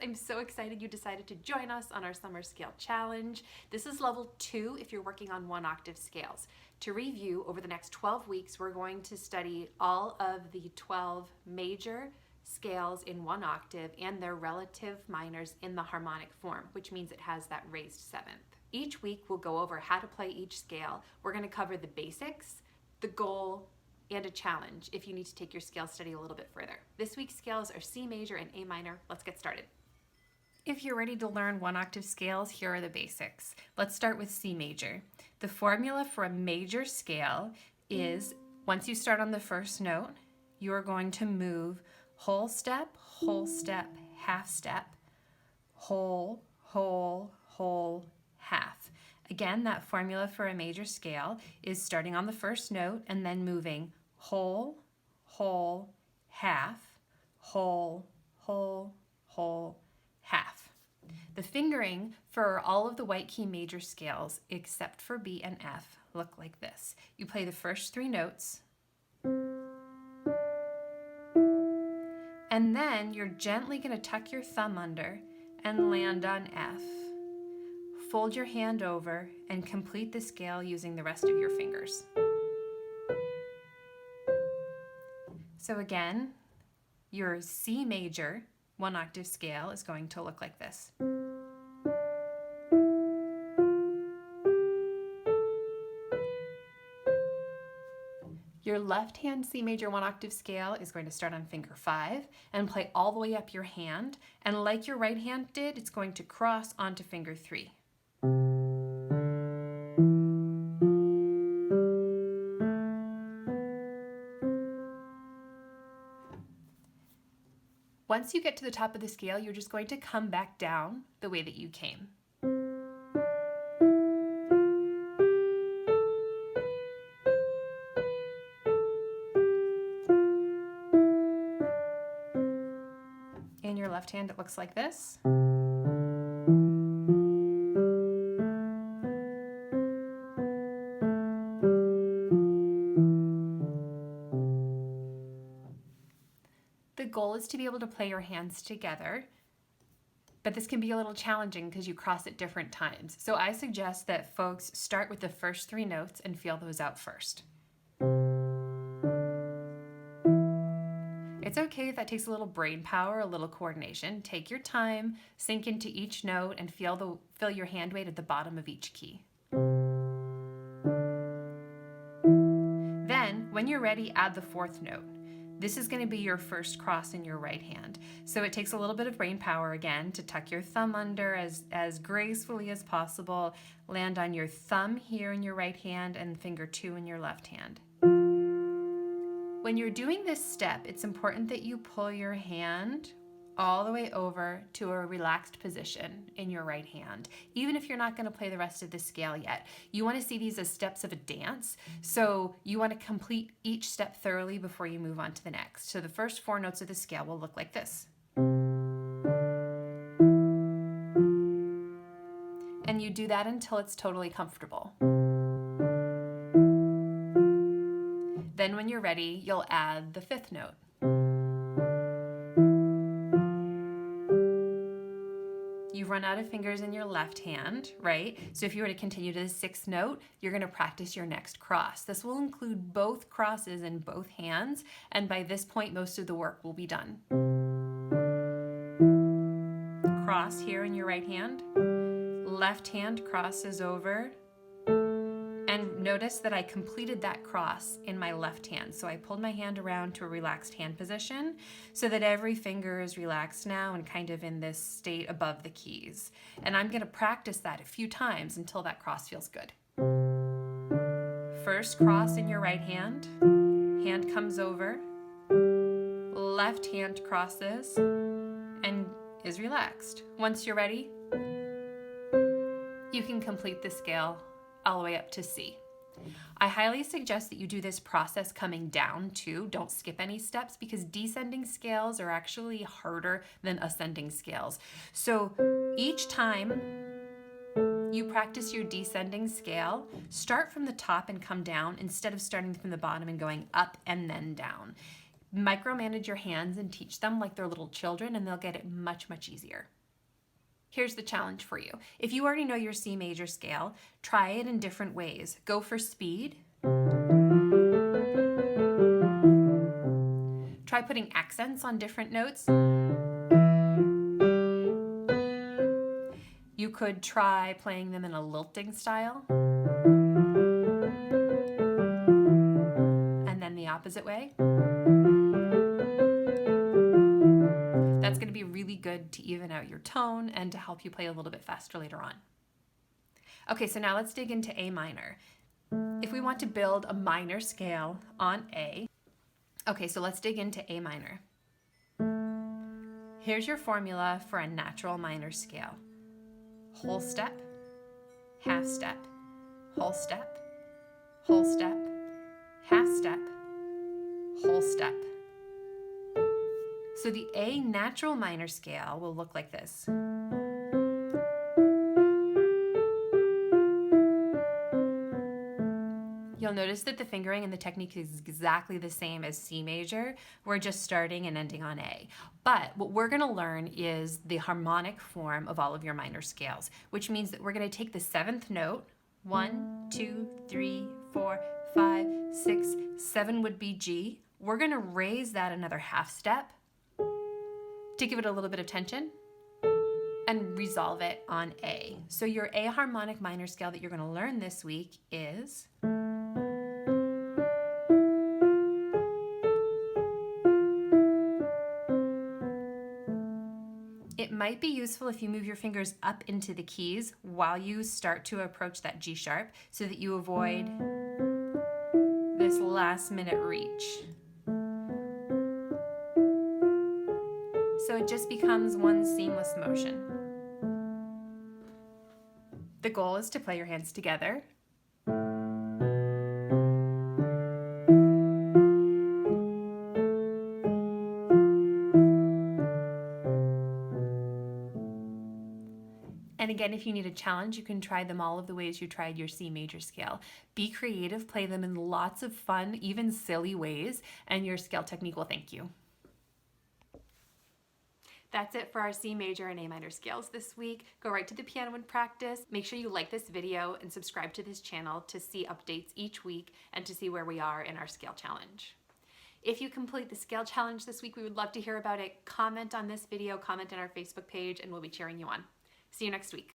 I'm so excited you decided to join us on our summer scale challenge. This is level 2 if you're working on 1-octave scales. To review, over the next 12 weeks, we're going to study all of the 12 major scales in 1 octave and their relative minors in the harmonic form, which means it has that raised 7th. Each week we'll go over how to play each scale. We're going to cover the basics, the goal, and a challenge if you need to take your scale study a little bit further. This week's scales are C major and A minor. Let's get started. If you're ready to learn 1-octave scales, here are the basics. Let's start with C major. The formula for a major scale is once you start on the first note, you are going to move whole step, half step, whole, half. Again, that formula for a major scale is starting on the first note and then moving whole, half, whole, half. The fingering for all of the white key major scales, except for B and F, look like this. You play the first 3 notes, and then you're gently going to tuck your thumb under and land on F. Fold your hand over and complete the scale using the rest of your fingers. So again, your C major 1-octave scale is going to look like this. Your left hand C major 1-octave scale is going to start on finger 5 and play all the way up your hand, and like your right hand did, it's going to cross onto finger 3. Once you get to the top of the scale, you're just going to come back down the way that you came. In your left hand, it looks like this. The goal is to be able to play your hands together, but this can be a little challenging because you cross at different times. So I suggest that folks start with the first 3 notes and feel those out first. It's okay if that takes a little brain power, a little coordination. Take your time, sink into each note, and feel your hand weight at the bottom of each key. Then, when you're ready, add the 4th note. This is going to be your first cross in your right hand. So it takes a little bit of brain power again to tuck your thumb under as gracefully as possible. Land on your thumb here in your right hand and finger 2 in your left hand. When you're doing this step, it's important that you pull your hand all the way over to a relaxed position in your right hand, even if you're not going to play the rest of the scale yet. You want to see these as steps of a dance, so you want to complete each step thoroughly before you move on to the next. So the first 4 notes of the scale will look like this. And you do that until it's totally comfortable. Then when you're ready, you'll add the 5th note. You've run out of fingers in your left hand, right? So if you were to continue to the 6th note, you're going to practice your next cross. This will include both crosses in both hands, and by this point, most of the work will be done. Cross here in your right hand. Left hand crosses over. And notice that I completed that cross in my left hand. So I pulled my hand around to a relaxed hand position so that every finger is relaxed now and kind of in this state above the keys. And I'm going to practice that a few times until that cross feels good. First cross in your right hand. Hand comes over. Left hand crosses and is relaxed. Once you're ready, you can complete the scale all the way up to C. I highly suggest that you do this process coming down too. Don't skip any steps because descending scales are actually harder than ascending scales. So each time you practice your descending scale, start from the top and come down instead of starting from the bottom and going up and then down. Micromanage your hands and teach them like they're little children, and they'll get it much, much easier. Here's the challenge for you. If you already know your C major scale, try it in different ways. Go for speed. Try putting accents on different notes. You could try playing them in a lilting style. And then the opposite way. That's going to be really good to even out your tone and to help you play a little bit faster later on. Okay, so now let's dig into A minor. If we want to build a minor scale on A, okay, so let's dig into A minor. Here's your formula for a natural minor scale. Whole step, half step, whole step, whole step, half step, whole step. So the A natural minor scale will look like this. You'll notice that the fingering and the technique is exactly the same as C major. We're just starting and ending on A. But what we're going to learn is the harmonic form of all of your minor scales, which means that we're going to take the 7th note, 1, 2, 3, 4, 5, 6, 7 would be G. We're going to raise that another half step to give it a little bit of tension and resolve it on A. So your A harmonic minor scale that you're going to learn this week is... It might be useful if you move your fingers up into the keys while you start to approach that G sharp so that you avoid this last minute reach. So it just becomes one seamless motion. The goal is to play your hands together. And again, if you need a challenge, you can try them all of the ways you tried your C major scale. Be creative, play them in lots of fun, even silly ways, and your scale technique will thank you. That's it for our C major and A minor scales this week. Go right to the piano and practice. Make sure you like this video and subscribe to this channel to see updates each week and to see where we are in our scale challenge. If you complete the scale challenge this week, we would love to hear about it. Comment on this video, comment on our Facebook page, and we'll be cheering you on. See you next week.